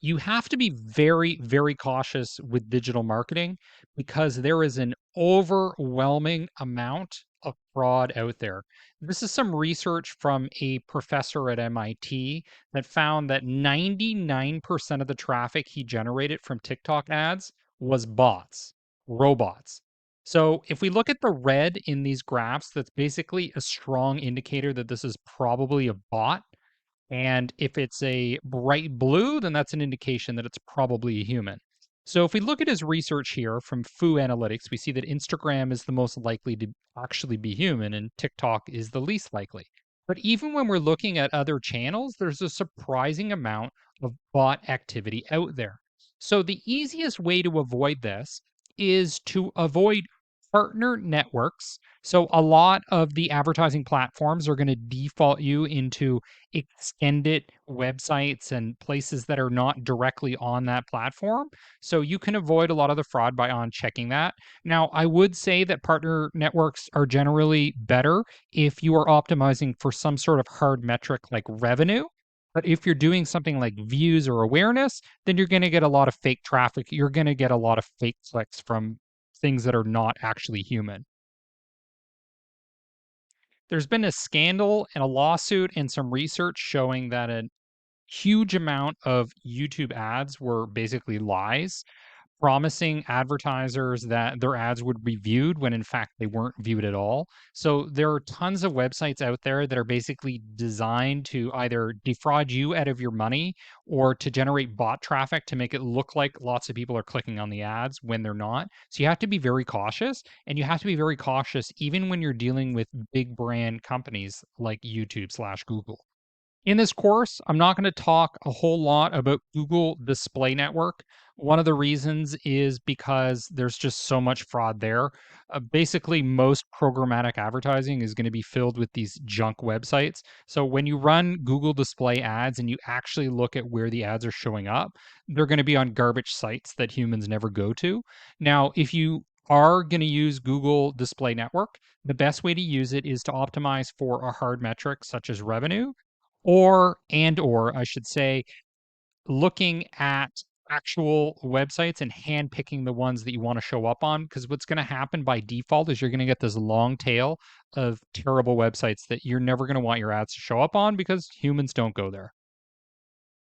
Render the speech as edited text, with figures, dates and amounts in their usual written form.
You have to be very, very cautious with digital marketing because there is an overwhelming amount of fraud out there. This is some research from a professor at MIT that found that 99% of the traffic he generated from TikTok ads was bots, robots. So if we look at the red in these graphs, that's basically a strong indicator that this is probably a bot. And if it's a bright blue, then that's an indication that it's probably a human. So if we look at his research here from Foo Analytics, we see that Instagram is the most likely to actually be human and TikTok is the least likely. But even when we're looking at other channels, there's a surprising amount of bot activity out there. So the easiest way to avoid this is to avoid partner networks. So a lot of the advertising platforms are going to default you into extended websites and places that are not directly on that platform. So you can avoid a lot of the fraud by on checking that. Now, I would say that partner networks are generally better if you are optimizing for some sort of hard metric like revenue. But if you're doing something like views or awareness, then you're going to get a lot of fake traffic. You're going to get a lot of fake clicks from things that are not actually human. There's been a scandal and a lawsuit and some research showing that a huge amount of YouTube ads were basically lies, promising advertisers that their ads would be viewed when in fact they weren't viewed at all. So there are tons of websites out there that are basically designed to either defraud you out of your money or to generate bot traffic to make it look like lots of people are clicking on the ads when they're not. So you have to be very cautious, and you have to be very cautious even when you're dealing with big brand companies like YouTube/Google. In this course, I'm not going to talk a whole lot about Google Display Network. One of the reasons is because there's just so much fraud there. Basically, most programmatic advertising is going to be filled with these junk websites. So when you run Google Display ads and you actually look at where the ads are showing up, they're going to be on garbage sites that humans never go to. Now, if you are going to use Google Display Network, the best way to use it is to optimize for a hard metric such as revenue or I should say, looking at actual websites and handpicking the ones that you want to show up on. Because what's going to happen by default is you're going to get this long tail of terrible websites that you're never going to want your ads to show up on because humans don't go there.